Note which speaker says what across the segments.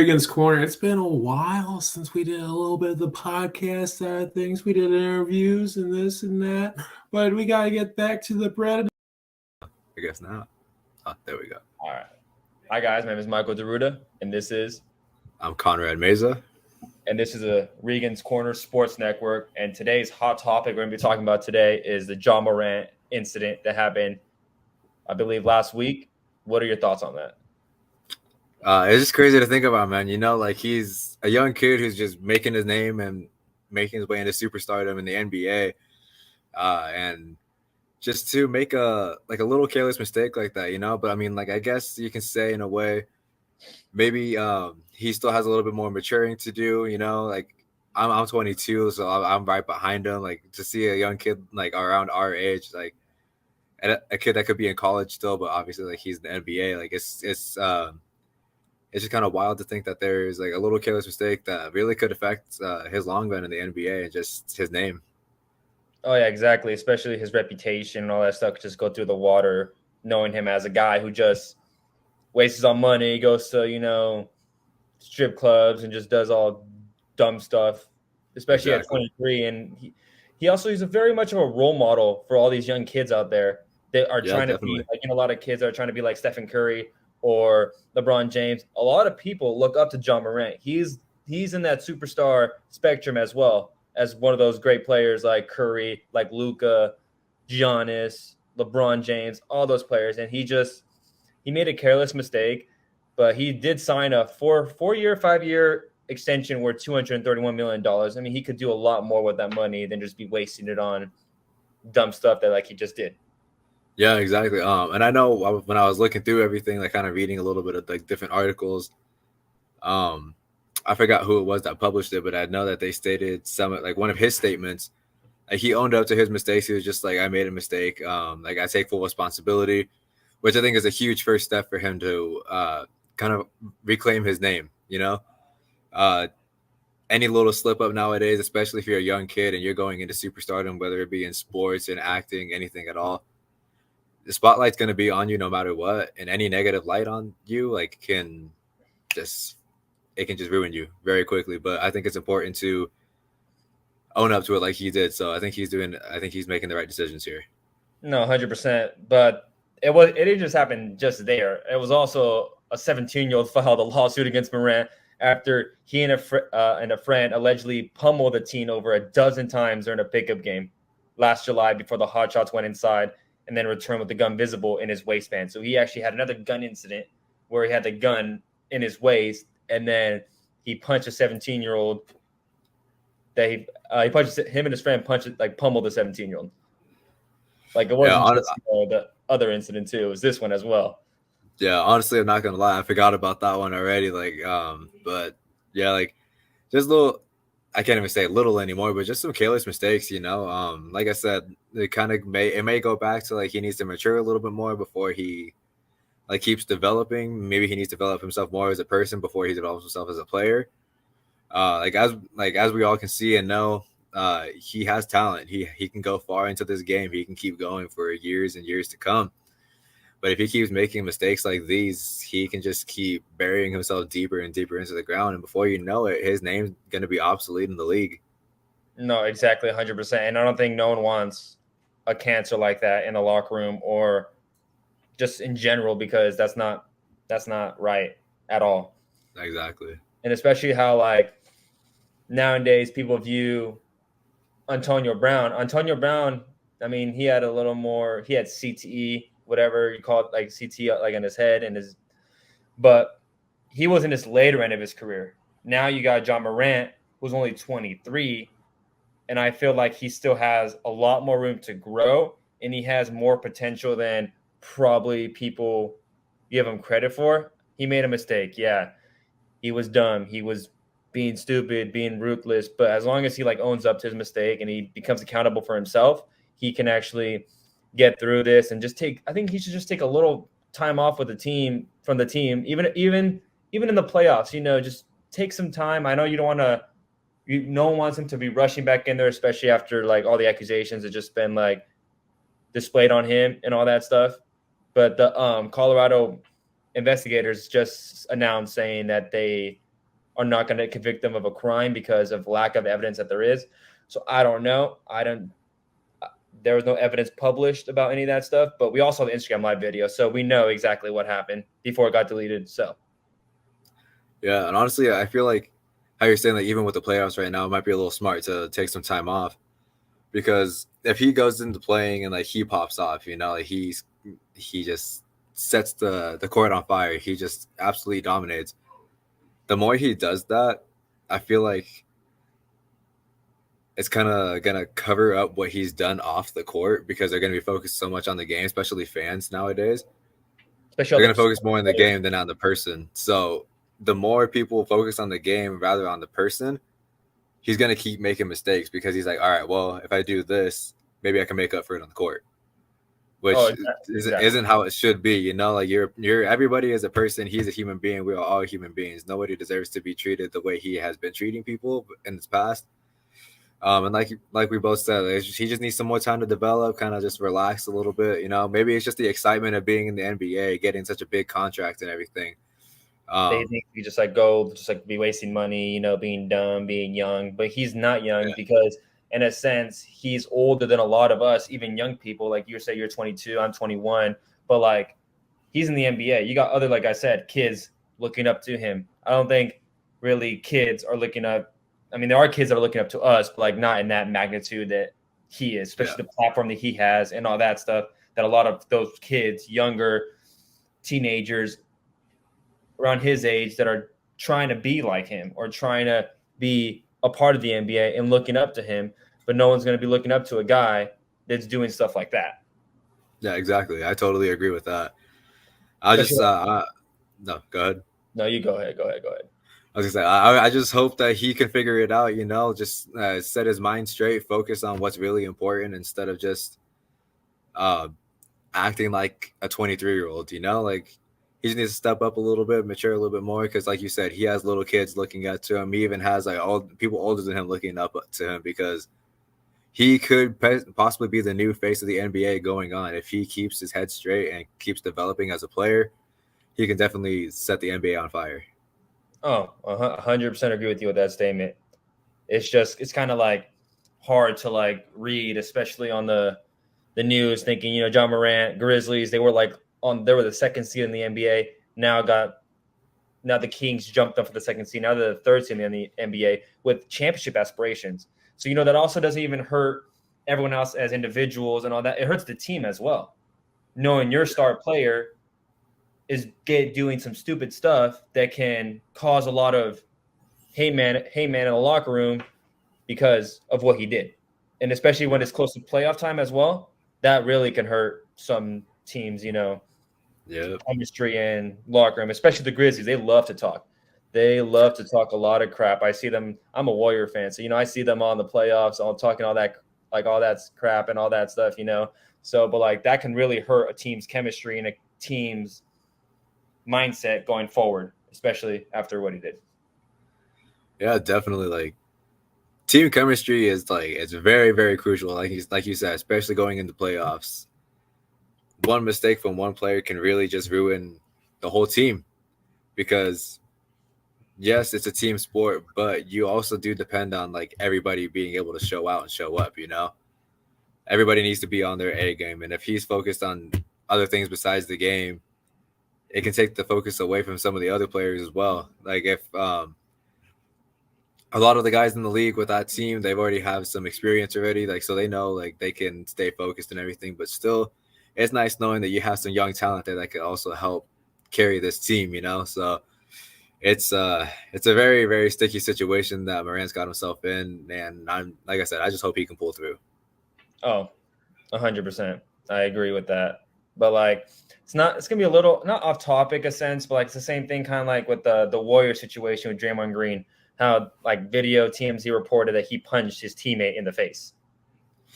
Speaker 1: Regan's Corner. It's been a while since we did a little bit of the podcast side of things. We did interviews and this and that, but we got to get back to the bread.
Speaker 2: I guess not. Oh, there we go.
Speaker 3: All right. Hi, guys. My name is Michael Deruta, and this is
Speaker 2: Conrad Meza.
Speaker 3: a Regan's Corner Sports Network. And today's hot topic we're going to be talking about today is the Ja Morant incident that happened, I believe, last week. What are your thoughts on that?
Speaker 2: It's just crazy to think about, man. You know, like he's a young kid who's just making his name and making his way into superstardom in the NBA, and just to make a little careless mistake like that, you know. But I mean, like I guess you can say in a way, maybe he still has a little bit more maturing to do. You know, like I'm 22, so I'm right behind him. Like to see a young kid like around our age, like a kid that could be in college still, but obviously like he's in the NBA. Like it's just kind of wild to think that there's like a little careless mistake that really could affect his long run in the NBA and just his name.
Speaker 3: Oh, yeah, exactly. Especially his reputation and all that stuff could just go through the water, knowing him as a guy who just wastes on money, goes to, strip clubs and just does all dumb stuff, especially exactly. At 23. And he also is very much of a role model for all these young kids out there that are trying definitely. To be like, a lot of kids are trying to be like Stephen Curry or LeBron James. A lot of people look up to Ja Morant. He's in that superstar spectrum as well as one of those great players like Curry, like Luka, Giannis, LeBron James, all those players. And he made a careless mistake, but he did sign a 5-year extension worth $231 million. I mean, he could do a lot more with that money than just be wasting it on dumb stuff that like he just did.
Speaker 2: Yeah, exactly. And I know when I was looking through everything, like kind of reading a little bit of like different articles, I forgot who it was that published it, but I know that they stated like one of his statements, like he owned up to his mistakes. He was just like, I made a mistake. Like I take full responsibility, which I think is a huge first step for him to kind of reclaim his name, you know? Any little slip up nowadays, especially if you're a young kid and you're going into superstardom, whether it be in sports and acting, anything at all, the spotlight's going to be on you no matter what, and any negative light on you like can just ruin you very quickly. But I think it's important to own up to it like he did. So I think he's making the right decisions here.
Speaker 3: No, 100%. But it didn't just happen just there. It was also a 17-year-old filed a lawsuit against Morant after he and a friend allegedly pummeled the teen over a dozen times during a pickup game last July before the hotshots went inside and then returned with the gun visible in his waistband. So he actually had another gun incident where he had the gun in his waist, and then he punched a 17-year-old. That he punched him and his friend pummeled the 17-year-old. Like it wasn't just the other incident too. It was this one as well.
Speaker 2: Yeah, honestly, I'm not gonna lie. I forgot about that one already. But yeah, like just little. I can't even say little anymore, but just some careless mistakes, you know. Like I said, it may go back to like he needs to mature a little bit more before he like keeps developing. Maybe he needs to develop himself more as a person before he develops himself as a player. As we all can see and know, he has talent. He can go far into this game. He can keep going for years and years to come. But if he keeps making mistakes like these, he can just keep burying himself deeper and deeper into the ground. And before you know it, his name's going to be obsolete in the league.
Speaker 3: No, exactly, 100%. And I don't think no one wants a cancer like that in the locker room or just in general, because that's not right at all.
Speaker 2: Exactly.
Speaker 3: And especially how like nowadays people view Antonio Brown. I mean, he had CTE, whatever you call it, like CTE, like in his head but he was in his later end of his career. Now you got Ja Morant, who's only 23, and I feel like he still has a lot more room to grow, and he has more potential than probably people give him credit for. He made a mistake. Yeah, he was dumb. He was being stupid, being ruthless. But as long as he like owns up to his mistake and he becomes accountable for himself, he can actually get through this and I think he should just take a little time off from the team, even in the playoffs, just take some time. I know you don't want to, no one wants him to be rushing back in there, especially after like all the accusations that just been like displayed on him and all that stuff. But the Colorado investigators just announced saying that they are not going to convict them of a crime because of lack of evidence that there is. So I don't know. There was no evidence published about any of that stuff, but we also have the Instagram live video, so we know exactly what happened before it got deleted. So
Speaker 2: Yeah, and honestly, I feel like how you're saying that even with the playoffs right now, it might be a little smart to take some time off, because if he goes into playing and like he pops off, like he just sets the court on fire. He just absolutely dominates. The more he does that, I feel like it's kind of gonna cover up what he's done off the court, because they're gonna be focused so much on the game, especially fans nowadays.
Speaker 3: especially
Speaker 2: They're gonna focus more on the game than on the person. So the more people focus on the game rather on the person, he's gonna keep making mistakes, because he's like, all right, well, if I do this, maybe I can make up for it on the court, which isn't how it should be. Like you're everybody is a person. He's a human being. We are all human beings. Nobody deserves to be treated the way he has been treating people in his past. And like we both said, he just needs some more time to develop, kind of just relax a little bit. Maybe it's just the excitement of being in the NBA, getting such a big contract and everything.
Speaker 3: They think we just be wasting money, being dumb, being young. But he's not young because, in a sense, he's older than a lot of us, even young people. Like you say, you're 22, I'm 21, but like he's in the NBA. You got other, like I said, kids looking up to him. I don't think really kids are looking up. I mean, there are kids that are looking up to us, but like not in that magnitude that he is, especially the platform that he has and all that stuff, that a lot of those kids, younger teenagers around his age, that are trying to be like him or trying to be a part of the NBA and looking up to him, but no one's going to be looking up to a guy that's doing stuff like that.
Speaker 2: Yeah, exactly. I totally agree with that. No, go ahead.
Speaker 3: No, you go ahead. Go ahead.
Speaker 2: I was gonna say, I just hope that he can figure it out, just set his mind straight, focus on what's really important instead of just acting like a 23-year-old, like he just needs to step up a little bit, mature a little bit more, because like you said, he has little kids looking up to him. He even has like people older than him looking up to him, because he could possibly be the new face of the NBA going on. If he keeps his head straight and keeps developing as a player, he can definitely set the NBA on fire.
Speaker 3: Oh, 100% agree with you with that statement. It's kind of like hard to like read, especially on the news, thinking, John Morant, Grizzlies, they were the second seed in the NBA. Now the Kings jumped up for the second seed. Now they're the third seed in the NBA with championship aspirations. So, that also doesn't even hurt everyone else as individuals and all that. It hurts the team as well. Knowing your star player is doing some stupid stuff that can cause a lot of hey man in the locker room because of what he did. And especially when it's close to playoff time as well, that really can hurt some teams, chemistry and locker room, especially the Grizzlies. They love to talk. They love to talk a lot of crap. I see them. I'm a Warrior fan, so I see them on the playoffs, all talking all that, like all that crap and all that stuff, So, but like that can really hurt a team's chemistry and a team's mindset going forward, especially after what he did.
Speaker 2: Yeah, definitely. Like team chemistry is it's very, very crucial. Like you said, especially going into playoffs. One mistake from one player can really just ruin the whole team, because yes, it's a team sport, but you also do depend on like everybody being able to show out and show up. Everybody needs to be on their A game, and if he's focused on other things besides the game, it can take the focus away from some of the other players as well. Like if a lot of the guys in the league with that team, they've already have some experience already, like so they know like they can stay focused and everything. But still, it's nice knowing that you have some young talent there that could also help carry this team. So it's a very, very sticky situation that Morant's got himself in, and I'm like I said, I just hope he can pull through.
Speaker 3: Oh, 100%. I agree with that. But like, it's gonna be a little not off topic a sense, but like it's the same thing, kind of like with the Warrior situation with Draymond Green, how like video TMZ reported that he punched his teammate in the face,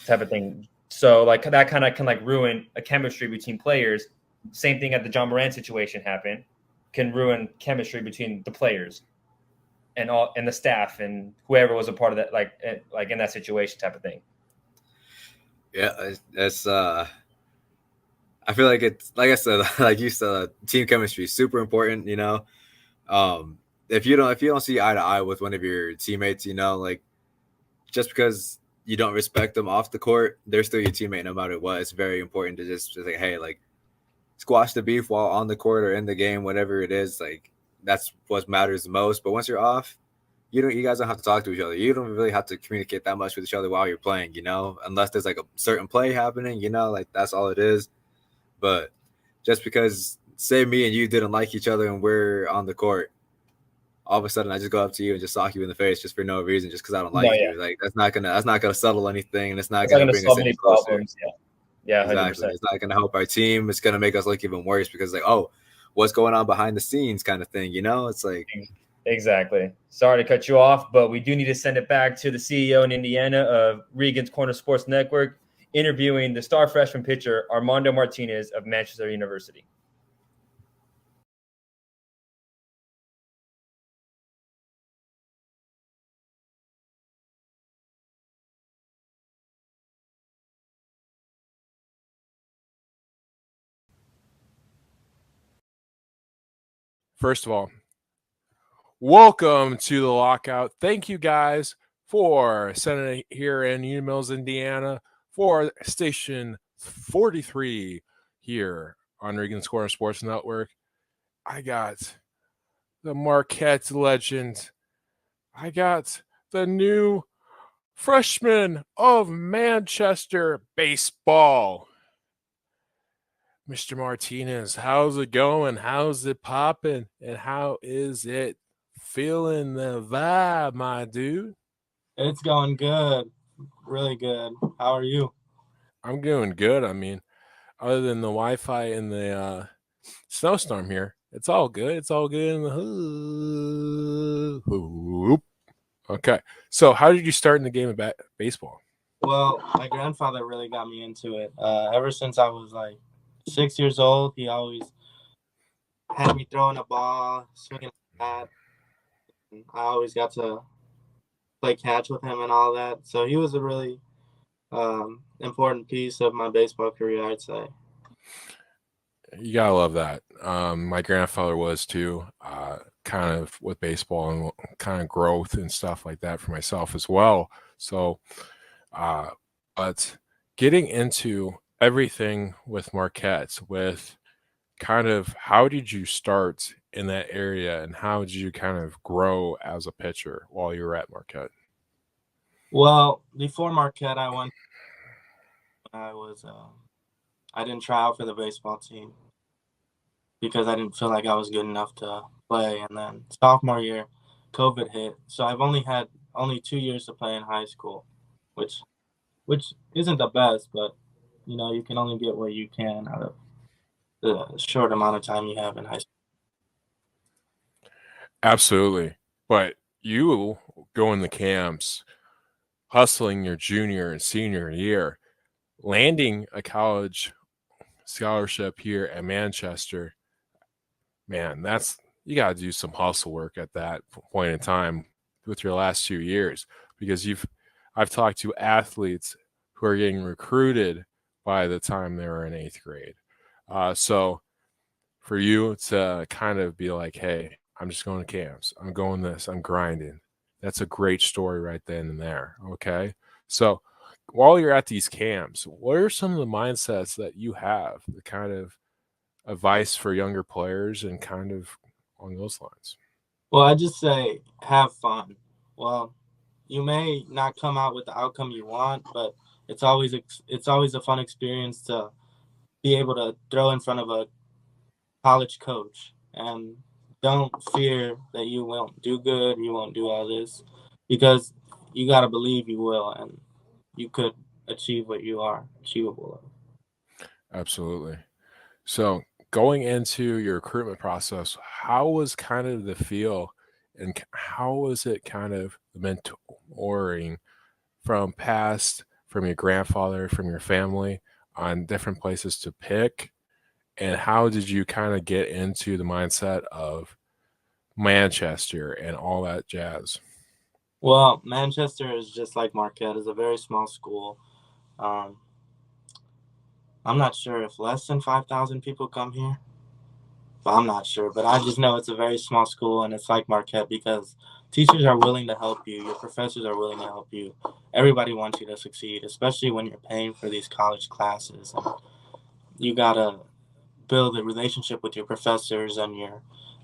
Speaker 3: type of thing. So like that kind of can like ruin a chemistry between players. Same thing at the John Morant situation happened, can ruin chemistry between the players and the staff and whoever was a part of that, like in that situation, type of thing.
Speaker 2: Yeah, it's I feel like it's like I said, like you said, team chemistry is super important. if you don't see eye to eye with one of your teammates, you know, like just because you don't respect them off the court, they're still your teammate no matter what. It's very important to just say, hey, like squash the beef while on the court or in the game, whatever it is. Like that's what matters the most. But once you're off, you guys don't have to talk to each other. You don't really have to communicate that much with each other while you're playing, you know, unless there's like a certain play happening, you know, like that's all it is. But just because say me and you didn't like each other and we're on the court, all of a sudden I just go up to you and just sock you in the face just for no reason, just because I don't like you. Like that's not gonna settle anything, and it's not gonna bring us any closer.
Speaker 3: Problems. Yeah,
Speaker 2: exactly.
Speaker 3: 100%.
Speaker 2: It's not gonna help our team. It's gonna make us look even worse because like, oh, what's going on behind the scenes, kind of thing. You know, it's like
Speaker 3: exactly. Sorry to cut you off, but we do need to send it back to the CEO in Indiana of Regan's Corner Sports Network, interviewing the star freshman pitcher Armando Martinez of Manchester University.
Speaker 4: First of all, welcome to the lockout. Thank you guys for sending it here in Union Mills, Indiana for station 43 here on Regan's Corner Sports Network. I got the Marquette legend. I got the new freshman of Manchester baseball. Mr. Martinez, how's it going? How's it popping? And how is it feeling the vibe, my dude?
Speaker 5: It's going good. Really good. How are you?
Speaker 4: I'm doing good. I mean, other than the Wi-Fi and the snowstorm here, it's all good. It's all good in the hoop. Okay. So how did you start in the game of baseball?
Speaker 5: Well, my grandfather really got me into it. Ever since I was like 6 years old, he always had me throwing a ball, swinging a bat. And I always got to play catch with him and all that. So he was a really important piece of my baseball career, I'd say.
Speaker 4: You gotta love that. My grandfather was too, kind of with baseball and kind of growth and stuff like that for myself as well. So, but getting into everything with Marquette, with kind of how did you start in that area and how did you kind of grow as a pitcher while you were at Marquette?
Speaker 5: Well, before Marquette, I didn't try out for the baseball team because I didn't feel like I was good enough to play. And then sophomore year, COVID hit. So I've only had 2 years to play in high school, which isn't the best, but you know, you can only get what you can out of the short amount of time you have in high school.
Speaker 4: Absolutely. But you go in the camps, hustling your junior and senior year, landing a college scholarship here at Manchester, man, that's you got to do some hustle work at that point in time with your last 2 years because I've talked to athletes who are getting recruited by the time they were in 8th grade. So for you to kind of be like, hey, I'm just going to camps, I'm going this, I'm grinding. That's a great story right then and there. Okay. So while you're at these camps, what are some of the mindsets that you have, the kind of advice for younger players and kind of on those lines?
Speaker 5: Well, I just say have fun. Well, you may not come out with the outcome you want, but it's always a fun experience to be able to throw in front of a college coach, and don't fear that you won't do good, you won't do all this, because you got to believe you will, and you could achieve what you are achievable of.
Speaker 4: Absolutely. So going into your recruitment process, how was kind of the feel and how was it kind of mentoring from your grandfather, from your family on different places to pick? And how did you kind of get into the mindset of Manchester and all that jazz?
Speaker 5: Well, Manchester is just like Marquette, is a very small school. I'm not sure if less than 5,000 people come here. But I'm not sure. But I just know it's a very small school, and it's like Marquette because teachers are willing to help you. Your professors are willing to help you. Everybody wants you to succeed, especially when you're paying for these college classes. And you gotta build a relationship with your professors and your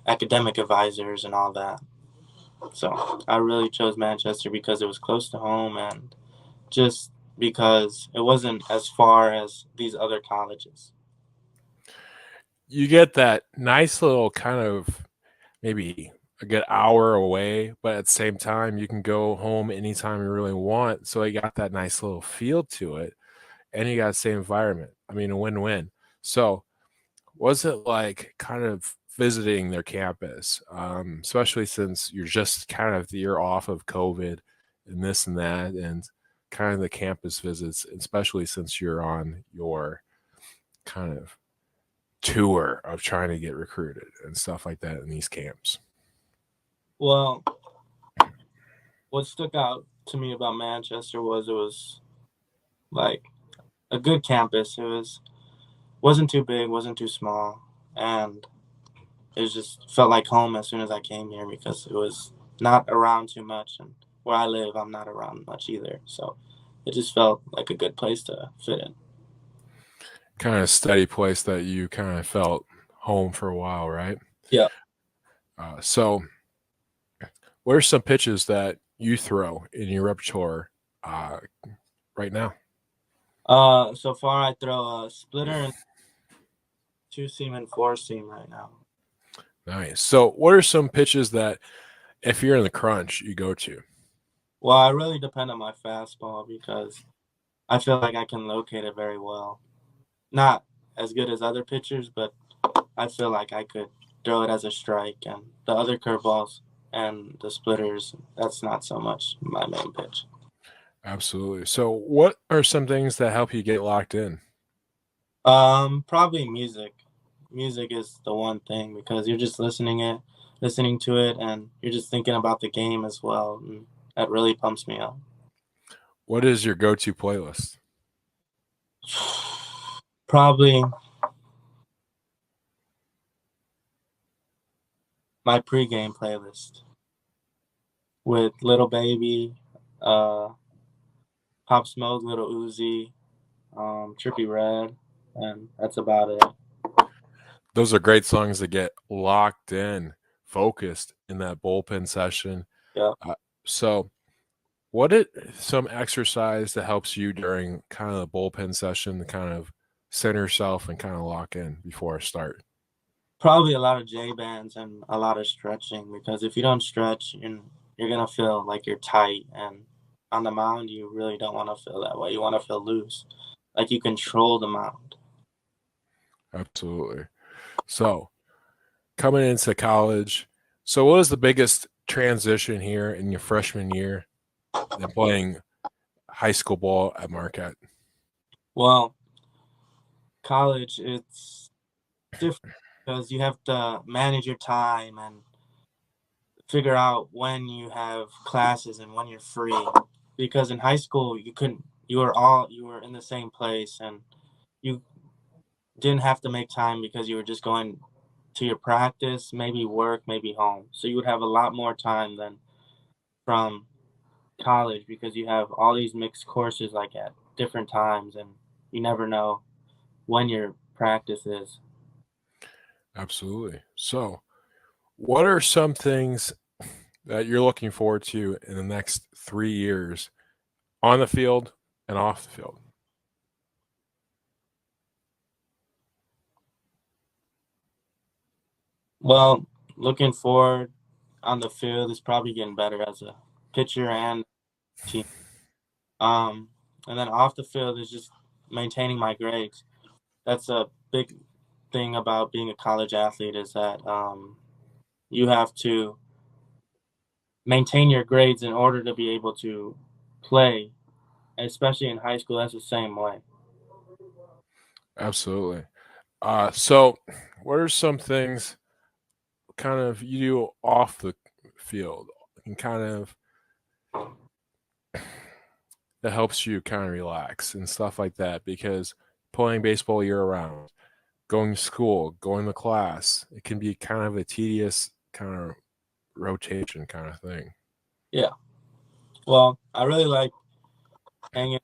Speaker 5: academic advisors and all that. So I really chose Manchester because it was close to home and just because it wasn't as far as these other colleges.
Speaker 4: You get that nice little kind of maybe a good hour away, but at the same time, you can go home anytime you really want. So you got that nice little feel to it, and you got the same environment. I mean, a win-win. So was it like kind of visiting their campus, especially since you're just kind of the year off of COVID and this and that, and kind of the campus visits, especially since you're on your kind of tour of trying to get recruited and stuff like that in these camps?
Speaker 5: Well, what stuck out to me about Manchester was it was like a good campus. Wasn't too big, wasn't too small, and it just felt like home as soon as I came here because it was not around too much, and where I live, I'm not around much either. So it just felt like a good place to fit in.
Speaker 4: Kind of steady place that you kind of felt home for a while, right?
Speaker 5: Yeah.
Speaker 4: So what are some pitches that you throw in your repertoire right now?
Speaker 5: So far I throw a splitter and 2-seam and 4-seam right now.
Speaker 4: Nice. So what are some pitches that if you're in the crunch, you go to?
Speaker 5: Well, I really depend on my fastball because I feel like I can locate it very well. Not as good as other pitchers, but I feel like I could throw it as a strike. And the other curveballs and the splitters, that's not so much my main pitch.
Speaker 4: Absolutely. So what are some things that help you get locked in?
Speaker 5: Probably music. Music is the one thing because you're just listening to it, and you're just thinking about the game as well. And that really pumps me up.
Speaker 4: What is your go-to playlist?
Speaker 5: Probably my pregame playlist with Little Baby, Pop Smoke, Little Uzi, Trippie Redd, and that's about it.
Speaker 4: Those are great songs that get locked in, focused in that bullpen session.
Speaker 5: Yeah.
Speaker 4: So what is some exercise that helps you during kind of the bullpen session to kind of center yourself and kind of lock in before I start?
Speaker 5: Probably a lot of J bands and a lot of stretching because if you don't stretch, you're gonna feel like you're tight, and on the mound you really don't want to feel that way. You want to feel loose, like you control the mound.
Speaker 4: Absolutely. So coming into college, so what was the biggest transition here in your freshman year than playing high school ball at Marquette?
Speaker 5: Well, college, it's different because you have to manage your time and figure out when you have classes and when you're free. Because in high school, you were in the same place and you didn't have to make time because you were just going to your practice, maybe work, maybe home. So you would have a lot more time than from college because you have all these mixed courses like at different times and you never know when your practice is.
Speaker 4: Absolutely. So what are some things that you're looking forward to in the next 3 years on the field and off the field?
Speaker 5: Well, looking forward on the field is probably getting better as a pitcher and team. And then off the field is just maintaining my grades. That's a big thing about being a college athlete is that you have to maintain your grades in order to be able to play, especially in high school. That's the same way.
Speaker 4: Absolutely. So what are some things kind of you do off the field and kind of that helps you kind of relax and stuff like that? Because playing baseball year round, going to school, going to class. It can be kind of a tedious kind of rotation kind of thing.
Speaker 5: Yeah. Well, I really like hanging,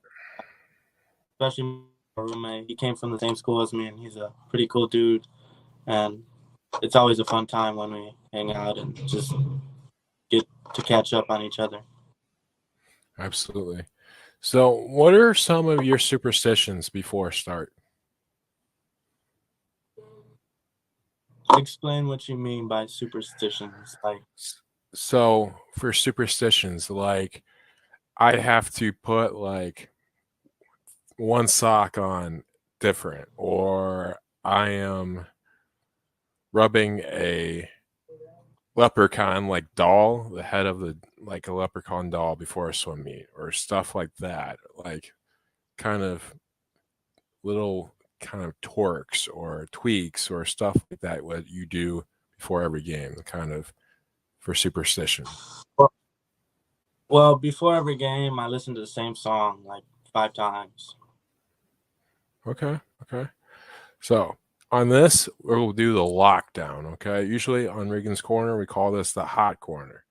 Speaker 5: especially my roommate. He came from the same school as me, and he's a pretty cool dude. And it's always a fun time when we hang out and just get to catch up on each other.
Speaker 4: Absolutely. So, what are some of your superstitions before start?
Speaker 5: Explain what you mean by superstitions. Like,
Speaker 4: So, for superstitions, like I have to put like one sock on different, or I am rubbing a leprechaun like doll, the head of the like a leprechaun doll before a swim meet, or stuff like that. Like kind of little kind of torques or tweaks or stuff like that what you do before every game, kind of for superstition.
Speaker 5: well, before every game, I listen to the same song like 5 times.
Speaker 4: Okay. So on this, we'll do the lockdown. Okay. Usually on Regan's Corner, we call this the hot corner.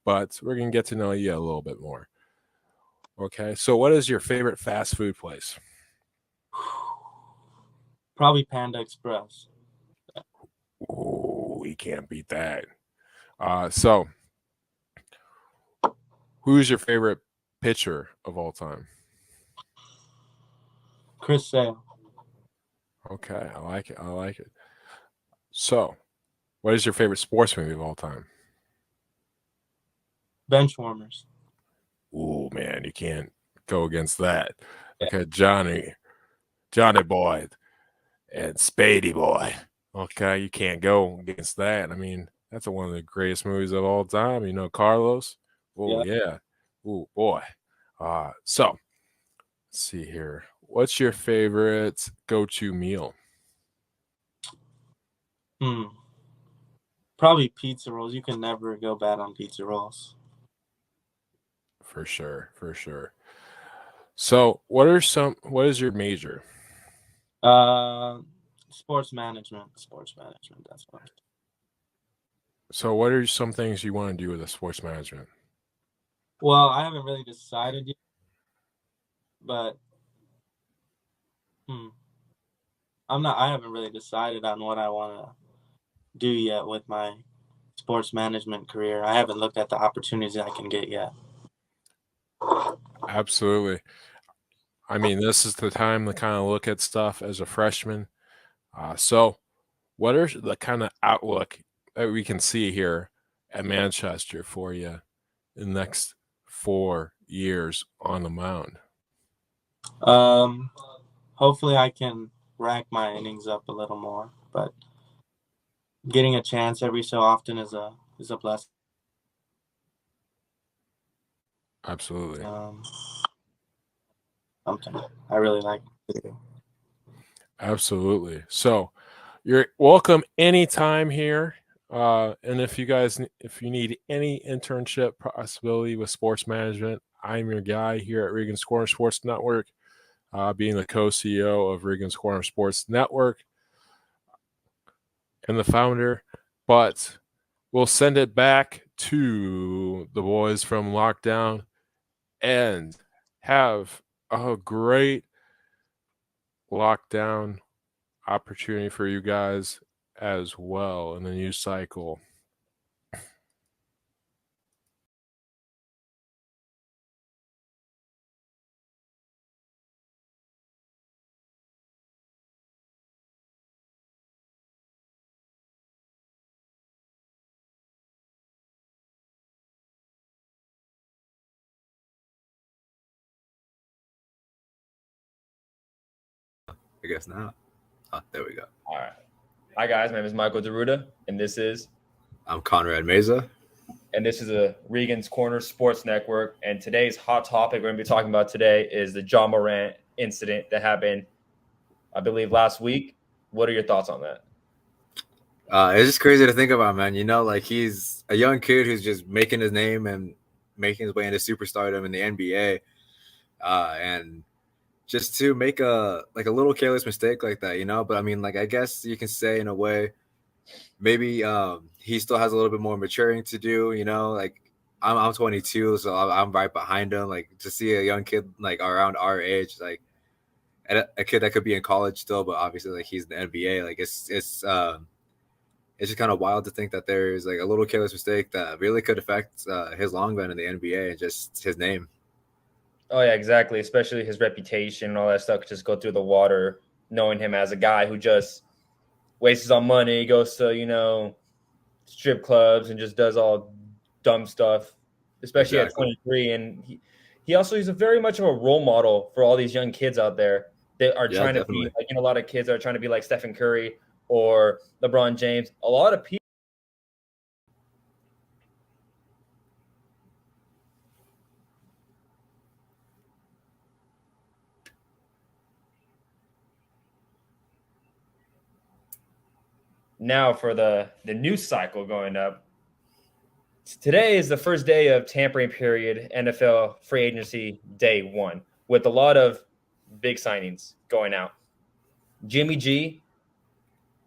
Speaker 4: But we're going to get to know you a little bit more. Okay. So what is your favorite fast food place?
Speaker 5: Probably Panda Express.
Speaker 4: Oh, we can't beat that. So who's your favorite pitcher of all time?
Speaker 5: Chris Sale.
Speaker 4: Okay. I like it. So what is your favorite sports movie of all time?
Speaker 5: Benchwarmers.
Speaker 4: Oh man, you can't go against that. Okay, Johnny boy and Spady boy. Okay, you can't go against that. I mean, that's one of the greatest movies of all time. You know, Carlos. Oh yeah. Oh boy. So let's see here. What's your favorite go-to meal?
Speaker 5: Probably pizza rolls. You can never go bad on pizza rolls.
Speaker 4: For sure. So what is your major?
Speaker 5: Sports management. That's what.
Speaker 4: So what are some things you want to do with the sports management?
Speaker 5: Well, I haven't really decided yet, but I haven't really decided on what I want to do yet with my sports management career. I haven't looked at the opportunities I can get yet.
Speaker 4: Absolutely. I mean, this is the time to kind of look at stuff as a freshman. So what are the kind of outlook that we can see here at Manchester for you in the next 4 years on the mound?
Speaker 5: Hopefully I can rack my innings up a little more, but getting a chance every so often is a blessing.
Speaker 4: Absolutely.
Speaker 5: Something I really like to do.
Speaker 4: Absolutely. So you're welcome anytime here. And if you need any internship possibility with sports management, I'm your guy here at Regan's Corner Sports Network, being the co-CEO of Regan's Corner Sports Network and the founder. But we'll send it back to the boys from Lockdown and have a great lockdown opportunity for you guys as well in the new cycle.
Speaker 2: I guess not. Oh, there we go.
Speaker 3: All right. Hi, guys. My name is Michael Deruta, and this is
Speaker 2: Conrad Meza.
Speaker 3: And this is a Regan's Corner Sports Network. And today's hot topic we're going to be talking about today is the John Morant incident that happened, I believe, last week. What are your thoughts on that?
Speaker 2: It's just crazy to think about, man. You know, like he's a young kid who's just making his name and making his way into superstardom in the NBA. And just to make a little careless mistake like that, But I mean, like, I guess you can say in a way, maybe he still has a little bit more maturing to do, Like, I'm 22, so I'm right behind him. Like, to see a young kid like around our age, like a kid that could be in college still, but obviously like he's in the NBA. Like, it's just kind of wild to think that there's like a little careless mistake that really could affect his long run in the NBA and just his name.
Speaker 3: Oh yeah, exactly. Especially his reputation and all that stuff could just go through the water, knowing him as a guy who just wastes on money, goes to, strip clubs and just does all dumb stuff, especially
Speaker 2: Exactly.
Speaker 3: at 23. And he also is a very much of a role model for all these young kids out there that are
Speaker 2: Yeah,
Speaker 3: trying to
Speaker 2: definitely.
Speaker 3: be like, a lot of kids are trying to be like Stephen Curry or LeBron James. A lot of people. Now for the news cycle going up. Today is the first day of tampering period, NFL free agency day 1, with a lot of big signings going out. Jimmy G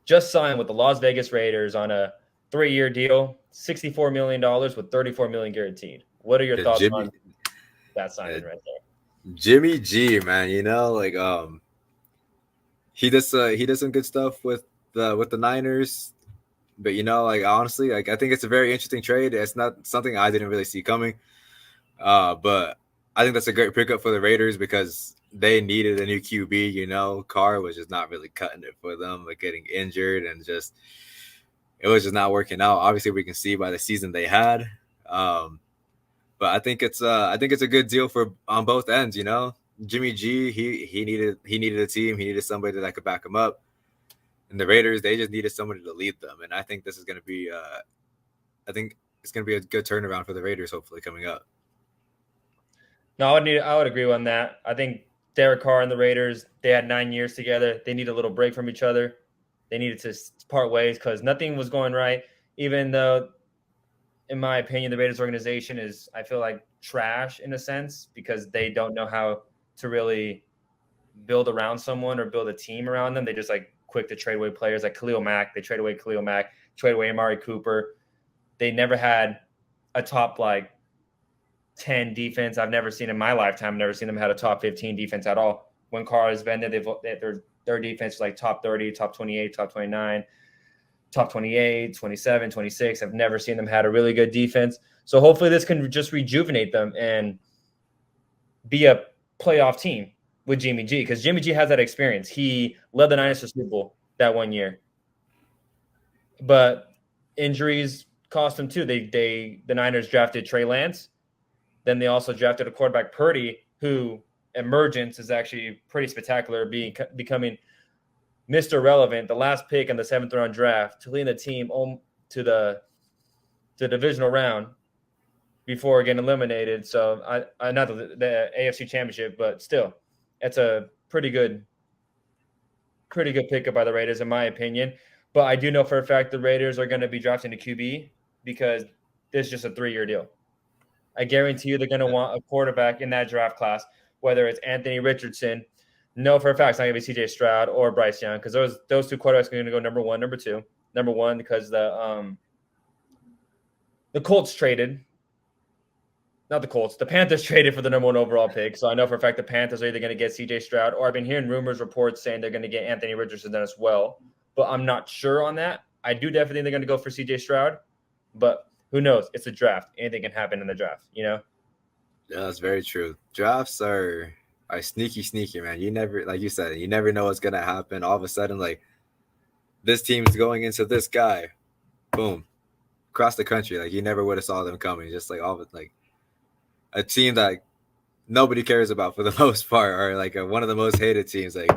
Speaker 3: just signed with the Las Vegas Raiders on a 3-year deal, $64 million with $34 million guaranteed. What are your
Speaker 2: Yeah,
Speaker 3: thoughts on that signing right there?
Speaker 2: Jimmy G, man, like he does some good stuff with the Niners, but like honestly, like I think it's a very interesting trade. It's not something I didn't really see coming, but I think that's a great pickup for the Raiders because they needed a new QB. Carr was just not really cutting it for them, like getting injured and just it was just not working out. Obviously, we can see by the season they had. But I think it's a good deal for on both ends. Jimmy G, he needed a team. He needed somebody that could back him up. And the Raiders, they just needed somebody to lead them. And I think this is going to be I think it's going to be a good turnaround for the Raiders, hopefully coming up.
Speaker 3: No, I would agree on that. I think Derek Carr and the Raiders, they had 9 years together. They need a little break from each other. They needed to part ways because nothing was going right. Even though, in my opinion, the Raiders organization is, I feel like, trash in a sense because they don't know how to really build around someone or build a team around them. They just like quick to trade away players like Khalil Mack. They trade away Khalil Mack, trade away Amari Cooper. They never had a top like 10 defense. I've never seen in my lifetime. I've never seen them had a top 15 defense at all. When Carr has been there, their defense is like top 30, top 28, top 29, top 28, 27, 26. I've never seen them had a really good defense. So hopefully this can just rejuvenate them and be a playoff team with Jimmy G because Jimmy G has that experience. He led the Niners to Super Bowl that 1 year. But injuries cost him too. The Niners drafted Trey Lance. Then they also drafted a quarterback, Purdy, who emergence is actually pretty spectacular, becoming Mr. Relevant, the last pick in the 7th round draft to lead the team to the divisional round before getting eliminated. So I not the AFC Championship, but still, it's a pretty good pickup by the Raiders, in my opinion. But I do know for a fact the Raiders are going to be drafting a QB because this is just a 3-year deal. I guarantee you they're going to want a quarterback in that draft class, whether it's Anthony Richardson. No, for a fact, it's not going to be CJ Stroud or Bryce Young because those two quarterbacks are going to go number 1, number 2. Number 1 because the Colts traded. Not the Colts. The Panthers traded for the number 1 overall pick. So I know for a fact the Panthers are either going to get CJ Stroud or I've been hearing reports saying they're going to get Anthony Richardson as well. But I'm not sure on that. I do definitely think they're going to go for CJ Stroud. But who knows? It's a draft. Anything can happen in the draft,
Speaker 2: Yeah, that's very true. Drafts are sneaky, man. You never, like you said, you never know what's gonna happen. All of a sudden, like this team's going into this guy, boom, across the country. Like you never would have saw them coming. Just like all of it, like a team that nobody cares about for the most part, or like one of the most hated teams. Like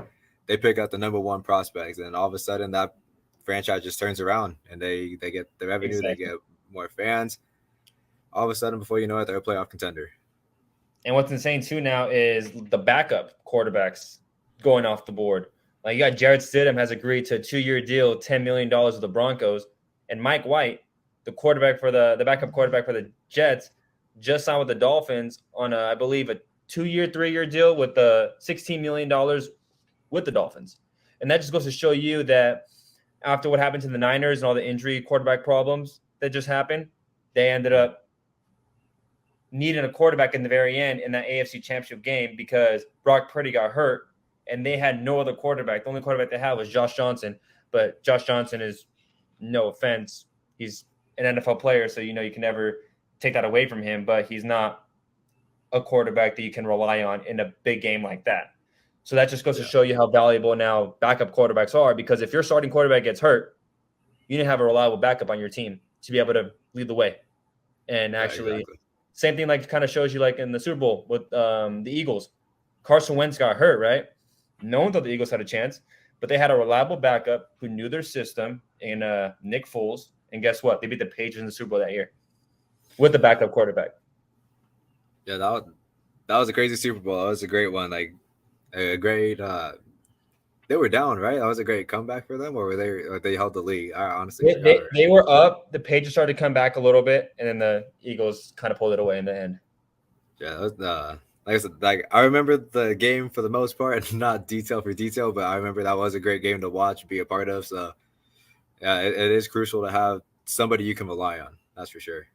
Speaker 2: they pick out the number 1 prospects, and all of a sudden that franchise just turns around, and they get the revenue, They get more fans. All of a sudden, before you know it, they're a playoff contender.
Speaker 3: And what's insane too now is the backup quarterbacks going off the board. Like you got Jarrett Stidham has agreed to a 2-year deal, $10 million with the Broncos, and Mike White, the quarterback for the backup quarterback for the Jets, just signed with the Dolphins on I believe a 2-year, 3-year deal with the $16 million with the Dolphins. And that just goes to show you that after what happened to the Niners and all the injury quarterback problems that just happened, they ended up needing a quarterback in the very end in that AFC Championship game because Brock Purdy got hurt and they had no other quarterback. The only quarterback they had was Josh Johnson. But Josh Johnson is, no offense, he's an NFL player, so you can never take that away from him, but he's not a quarterback that you can rely on in a big game like that. So that just goes to show you how valuable now backup quarterbacks are, because if your starting quarterback gets hurt, you need to have a reliable backup on your team to be able to lead the way. And actually, same thing like kind of shows you like in the Super Bowl with the Eagles. Carson Wentz got hurt, right? No one thought the Eagles had a chance, but they had a reliable backup who knew their system in Nick Foles. And guess what? They beat the Patriots in the Super Bowl that year with the backup quarterback.
Speaker 2: Yeah, that was a crazy Super Bowl. That was a great one. Like a great. They were down, right? That was a great comeback for them, or were they? Or they held the lead. I honestly,
Speaker 3: they were up. The Patriots started to come back a little bit, and then the Eagles kind of pulled it away in the end.
Speaker 2: Yeah, that was, like I said, like I remember the game for the most part, not detail for detail, but I remember that was a great game to watch, be a part of. So, yeah, it is crucial to have somebody you can rely on. That's for sure.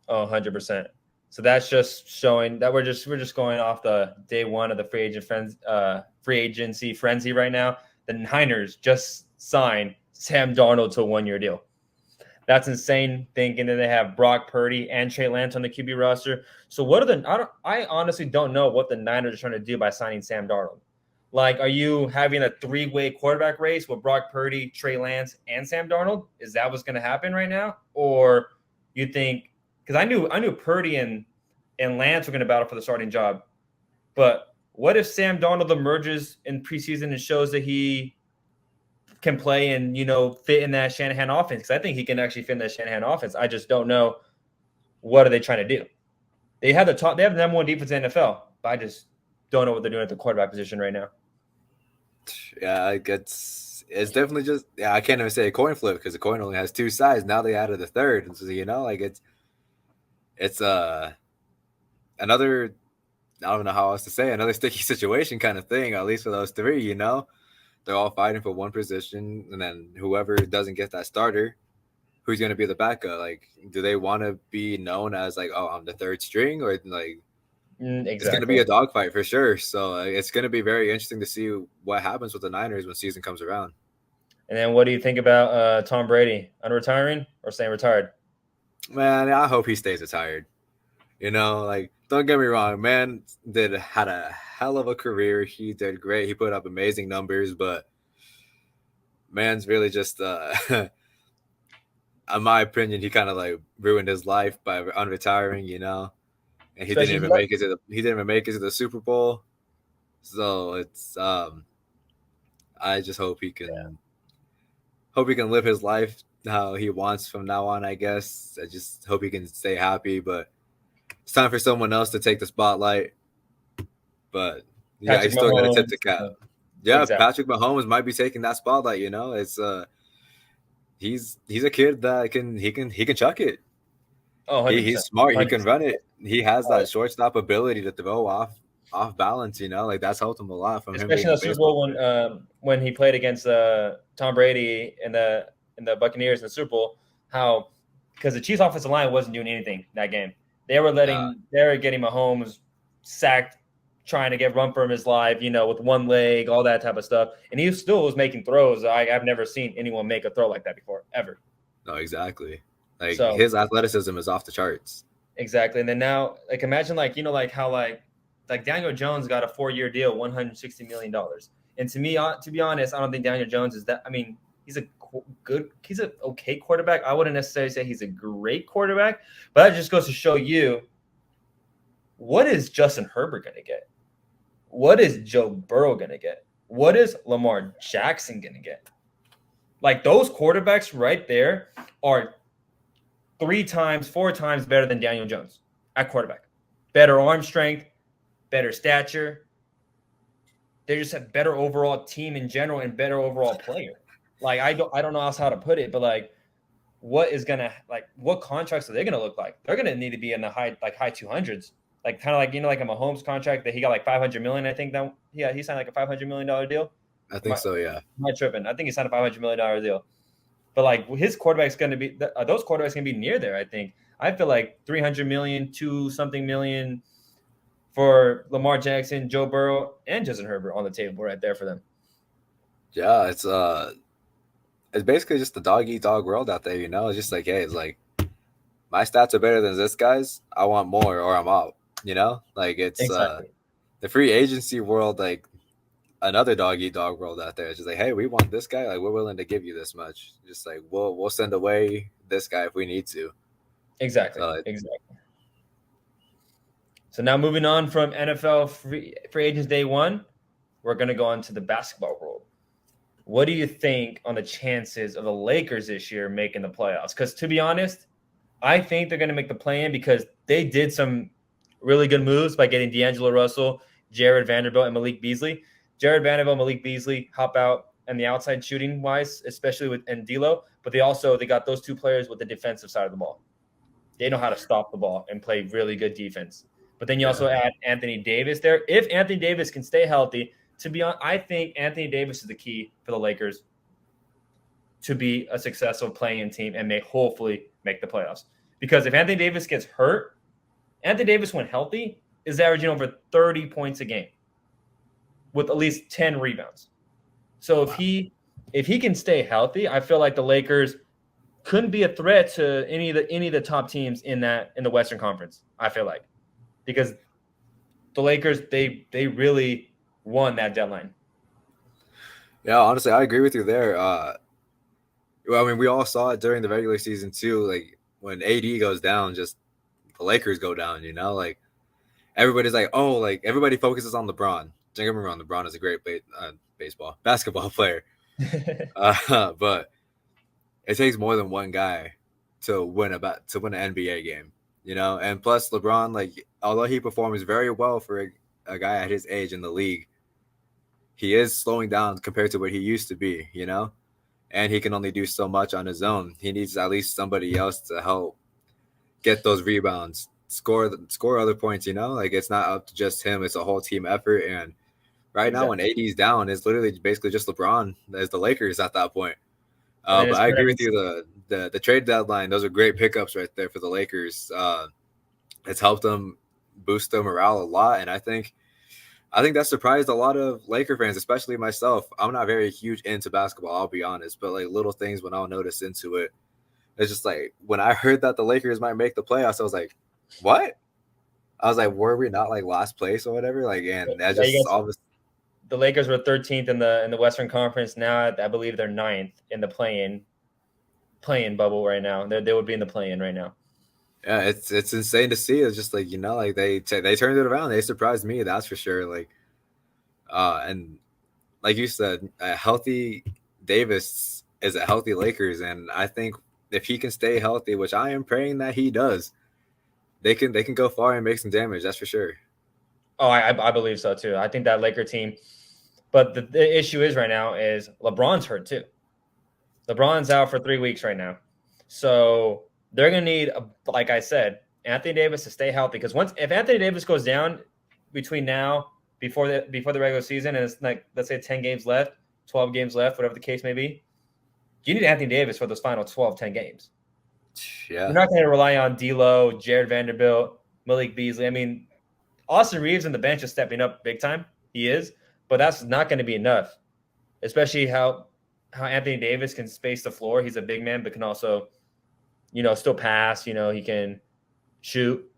Speaker 3: Oh, 100%. So that's just showing that we're just going off the day one of the free agency frenzy right now. The Niners just signed Sam Darnold to a 1-year deal. That's insane, thinking that they have Brock Purdy and Trey Lance on the QB roster. So what are I honestly don't know what the Niners are trying to do by signing Sam Darnold. Like, are you having a 3-way quarterback race with Brock Purdy, Trey Lance, and Sam Darnold? Is that what's going to happen right now? Or you think, because I knew Purdy and Lance were going to battle for the starting job, but what if Sam Darnold emerges in preseason and shows that he can play and fit in that Shanahan offense? Because I think he can actually fit in that Shanahan offense. I just don't know what are they trying to do. They have the number one defense in the NFL, but I just don't know what they're doing at the quarterback position right now.
Speaker 2: Yeah, it's definitely just I can't even say a coin flip because the coin only has 2 sides. Now they added a third, and so like it's another, I don't know how else to say, another sticky situation kind of thing, at least for those 3, They're all fighting for one position, and then whoever doesn't get that starter, who's going to be the backup? Like, do they want to be known as like, oh, I'm the third string, or like
Speaker 3: Exactly.
Speaker 2: It's going to be a dogfight for sure. So it's going to be very interesting to see what happens with the Niners when season comes around.
Speaker 3: And then what do you think about Tom Brady unretiring or staying retired?
Speaker 2: Man, I hope he stays retired. Like, don't get me wrong, man had a hell of a career. He did great. He put up amazing numbers, but man's really just, in my opinion, he kind of like ruined his life by unretiring, and he didn't even make it to the Super Bowl. So it's, I just hope he can live his life how he wants from now on, I guess. I just hope he can stay happy, but it's time for someone else to take the spotlight. But yeah, he's still going to tip the cap. Yeah, exactly. Patrick Mahomes might be taking that spotlight. It's he's a kid that he can chuck it.
Speaker 3: Oh,
Speaker 2: he's smart. 100%. He can run it. He has that shortstop ability to throw off balance. Like that's helped him a lot from
Speaker 3: especially
Speaker 2: him.
Speaker 3: in the Super Bowl when he played against Tom Brady in the Buccaneers in the Super Bowl. Because the Chiefs' offensive line wasn't doing anything that game. They were getting Mahomes sacked, trying to get run for his life, with one leg, all that type of stuff. And he still was making throws. I've never seen anyone make a throw like that before, ever.
Speaker 2: No, exactly. Like his athleticism is off the charts.
Speaker 3: Exactly. And then now, like, imagine how Daniel Jones got a 4-year deal, $160 million. And to be honest, I don't think Daniel Jones is that. I mean, he's an okay quarterback. I wouldn't necessarily say he's a great quarterback, but that just goes to show you, what is Justin Herbert going to get? What is Joe Burrow going to get? What is Lamar Jackson going to get? Like, those quarterbacks right there are 3 times, 4 times better than Daniel Jones at quarterback. Better arm strength, better stature. They just have better overall team in general and better overall player. Like, I don't know else how to put it, but like, what contracts are they gonna look like? They're gonna need to be in the high 200s like kind of like like a Mahomes contract that he got like $500 million. I think that he signed like a $500 million deal.
Speaker 2: I think so. Yeah.
Speaker 3: Am I tripping? I think he signed a $500 million deal. But like his quarterback's going to be those quarterbacks going to be near there. I think. I feel like 300 million, 2-something million for Lamar Jackson, Joe Burrow, and Justin Herbert on the table right there for them.
Speaker 2: Yeah, it's basically just the dog eat dog world out there. It's just like, hey, it's like my stats are better than this guy's. I want more, or I'm out. Like it's
Speaker 3: Exactly.
Speaker 2: The free agency world, like another dog eat dog world out there. It's just like, hey, we want this guy. Like we're willing to give you this much. Just like we'll send away this guy if we need to.
Speaker 3: Exactly. Exactly. So now moving on from NFL free agents day one, we're going to go on to the basketball world. What do you think on the chances of the Lakers this year making the playoffs? Because to be honest, I think they're going to make the play-in because they did some really good moves by getting D'Angelo Russell, Jared Vanderbilt, and Malik Beasley. Jared Vanderbilt, Malik Beasley hop out and the outside shooting wise, especially with D'Lo, but they got those two players with the defensive side of the ball. They know how to stop the ball and play really good defense. But then you also add Anthony Davis there. If Anthony Davis can stay healthy, to be honest, I think Anthony Davis is the key for the Lakers to be a successful playing team and hopefully make the playoffs. Because if Anthony Davis gets hurt, Anthony Davis, when healthy, is averaging over 30 points a game with at least 10 rebounds. So if he can stay healthy, I feel like the Lakers couldn't be a threat to any of the top teams in the Western Conference. I feel like, because the Lakers they really won that deadline.
Speaker 2: Yeah, honestly, I agree with you there. Well, I mean, we all saw it during the regular season too. Like when AD goes down, just the Lakers go down. Like everybody's like, oh, like everybody focuses on LeBron. Don't get me wrong, LeBron is a great basketball player. But it takes more than one guy to win an NBA game, And plus, LeBron, like, although he performs very well for a guy at his age in the league, he is slowing down compared to what he used to be, And he can only do so much on his own. He needs at least somebody else to help get those rebounds, score other points, Like, it's not up to just him. It's a whole team effort. And right now, when AD's down, it's literally basically just LeBron as the Lakers at that point. But I agree with you. The trade deadline, those are great pickups right there for the Lakers. It's helped them boost their morale a lot, and I think that surprised a lot of Laker fans, especially myself. I'm not very huge into basketball, I'll be honest, but like little things when I'll notice into it, it's just like when I heard that the Lakers might make the playoffs, I was like, what? I was like, were we not like last place or whatever? Like, and that just obviously.
Speaker 3: The Lakers were 13th in the Western Conference. Now I believe they're 9th in the play-in bubble right now. They would be in the play-in right now.
Speaker 2: Yeah, it's insane to see. It's just like, like they turned it around. They surprised me, that's for sure. Like, and like you said, a healthy Davis is a healthy Lakers, and I think if he can stay healthy, which I am praying that he does, they can go far and make some damage. That's for sure.
Speaker 3: Oh, I believe so too. I think that Laker team. But the issue is right now is LeBron's hurt too. LeBron's out for 3 weeks right now. So they're going to need, like I said, Anthony Davis to stay healthy. Because if Anthony Davis goes down between now, before the regular season, and it's like, let's say 10 games left, 12 games left, whatever the case may be, you need Anthony Davis for those final 10 games.
Speaker 2: Yeah.
Speaker 3: You're not going to rely on D'Lo, Jared Vanderbilt, Malik Beasley. I mean, Austin Reeves in the bench is stepping up big time. He is. But that's not going to be enough, especially how Anthony Davis can space the floor. He's a big man, but can also, still pass. He can shoot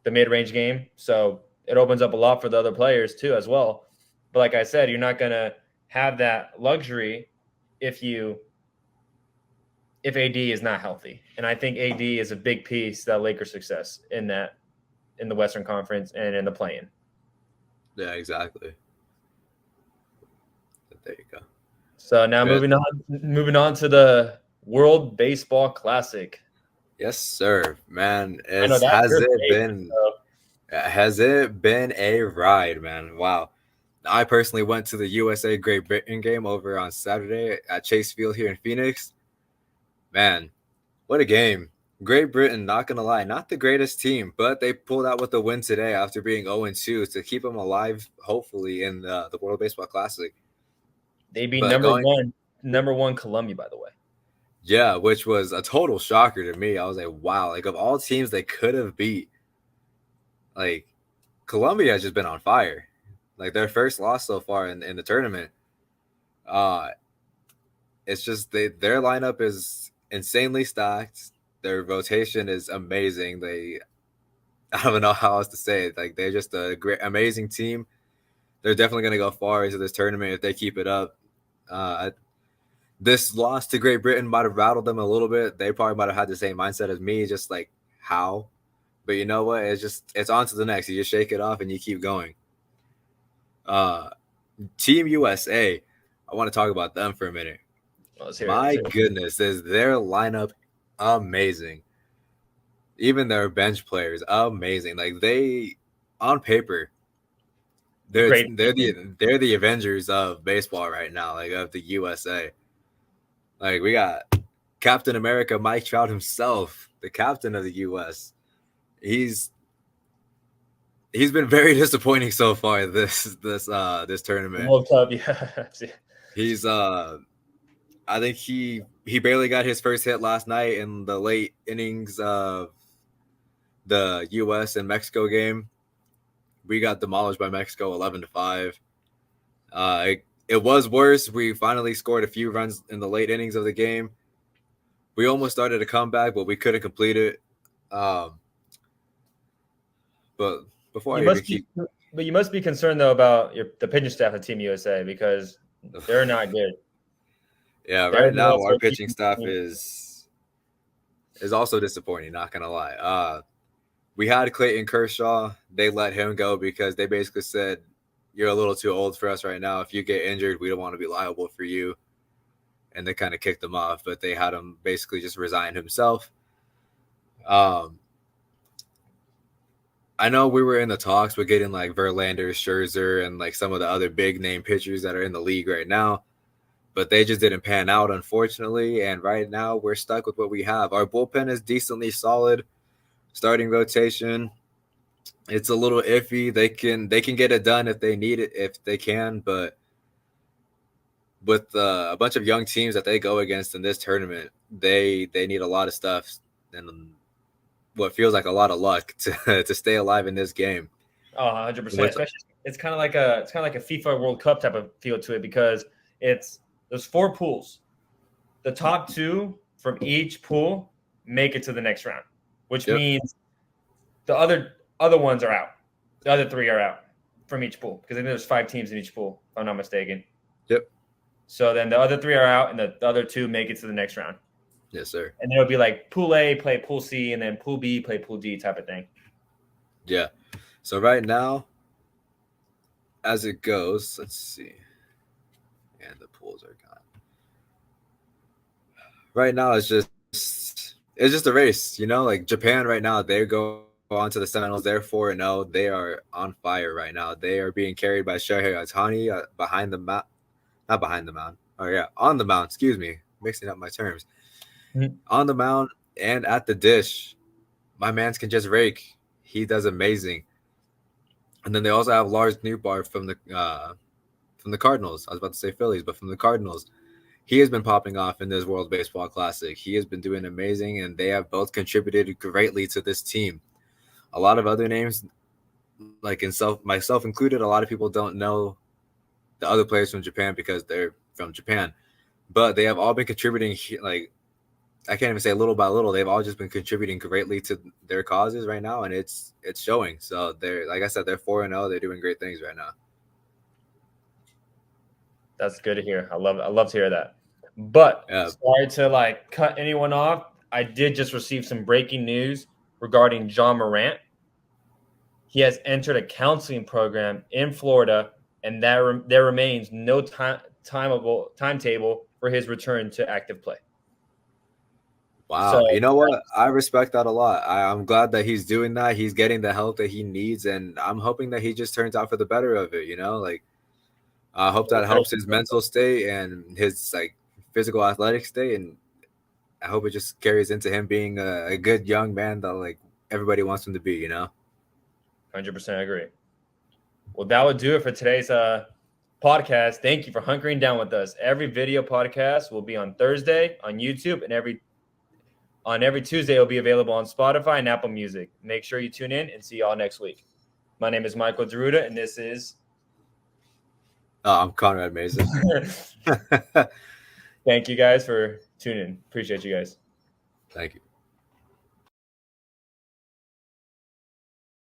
Speaker 3: the mid-range game. So it opens up a lot for the other players too as well. But like I said, you're not going to have that luxury if AD is not healthy. And I think AD is a big piece of that Lakers success in the Western Conference and in the play-in.
Speaker 2: Yeah, exactly. There you go.
Speaker 3: So now moving on to the World Baseball Classic.
Speaker 2: Yes, sir, man.
Speaker 3: Has
Speaker 2: it been a ride, man? Wow. I personally went to the USA Great Britain game over on Saturday at Chase Field here in Phoenix. Man, what a game. Great Britain, not gonna lie, not the greatest team, but they pulled out with the win today after being 0-2 to keep them alive, hopefully in the World Baseball Classic.
Speaker 3: They beat
Speaker 2: But
Speaker 3: number one Colombia, by the way.
Speaker 2: Yeah, which was a total shocker to me. I was like, wow, like of all teams they could have beat, like Colombia has just been on fire. Like their first loss so far in the tournament. It's just their lineup is insanely stacked. Their rotation is amazing. I don't know how else to say it. Like they're just a great, amazing team. They're definitely going to go far into this tournament if they keep it up. This loss to Great Britain might have rattled them a little bit. They probably might have had the same mindset as me, just like how. But you know what? It's on to the next. You just shake it off and you keep going. Team USA. I want to talk about them for a minute. My goodness, is their lineup amazing. Even their bench players, amazing. Like they, on paper, they're the Avengers of baseball right now, like of the USA. Like we got Captain America, Mike Trout himself, the captain of the US. He's been very disappointing so far this tournament.
Speaker 3: World Cup, yeah.
Speaker 2: He's I think he barely got his first hit last night in the late innings of the US and Mexico game. We got demolished by Mexico 11-5. It was worse. We finally scored a few runs in the late innings of the game. We almost started a comeback, but we couldn't complete it. But before
Speaker 3: but you must be concerned though about the pitching staff of Team USA because they're not good.
Speaker 2: Yeah, right now our pitching staff is also disappointing, not gonna lie. We had Clayton Kershaw. They let him go because they basically said, you're a little too old for us right now. If you get injured, we don't want to be liable for you. And they kind of kicked him off, but they had him basically just resign himself. I know we were in the talks with getting like Verlander, Scherzer, and like some of the other big name pitchers that are in the league right now, but they just didn't pan out, unfortunately. And right now we're stuck with what we have. Our bullpen is decently solid. Starting rotation, it's a little iffy. They can get it done if they need it, if they can, but with a bunch of young teams that they go against in this tournament, they need a lot of stuff and what feels like a lot of luck to stay alive in this game.
Speaker 3: Oh, 100%. It's kind of like a FIFA World Cup type of feel to it because there's 4 pools. The top 2 from each pool make it to the next round, which means the other ones are out. The other 3 are out from each pool because I think there's 5 teams in each pool, if I'm not mistaken.
Speaker 2: Yep.
Speaker 3: So then the other 3 are out, and the other 2 make it to the next round.
Speaker 2: Yes, sir.
Speaker 3: And then it'll be like Pool A play Pool C, and then Pool B play Pool D type of thing.
Speaker 2: Yeah. So right now, as it goes, let's see. And the pools are gone. Right now, it's just a race, like Japan right now. They go on to the semis. They're 4-0. They are on fire right now. They are being carried by Shohei Ohtani on the mound. Excuse me, mixing up my terms. Mm-hmm. On the mound and at the dish, my man's can just rake. He does amazing. And then they also have Lars Nootbaar from the Cardinals. I was about to say Phillies, but from the Cardinals. He has been popping off in this World Baseball Classic. He has been doing amazing, and they have both contributed greatly to this team. A lot of other names, like myself included, a lot of people don't know the other players from Japan because they're from Japan. But they have all been contributing, like, I can't even say little by little. They've all just been contributing greatly to their causes right now, and it's showing. So they're, like I said, they're 4-0. They're doing great things right now.
Speaker 3: That's good to hear. I love to hear that. But sorry to cut anyone off. I did just receive some breaking news regarding John Morant. He has entered a counseling program in Florida, and there remains no timetable for his return to active play.
Speaker 2: Wow. So, you know what? I respect that a lot. I'm glad that he's doing that. He's getting the help that he needs, and I'm hoping that he just turns out for the better of it, I hope that helps his mental state and his physical athletic state, and I hope it just carries into him being a good young man that like everybody wants him to be, you know?
Speaker 3: 100% agree. Well, that would do it for today's podcast. Thank you for hunkering down with us. Every video podcast will be on Thursday on YouTube, and every Tuesday it'll be available on Spotify and Apple Music. Make sure you tune in and see y'all next week. My name is Michael Deruta, and this is
Speaker 2: I'm Conrad Meza.
Speaker 3: Thank you guys for tuning in. Appreciate you guys.
Speaker 2: Thank you.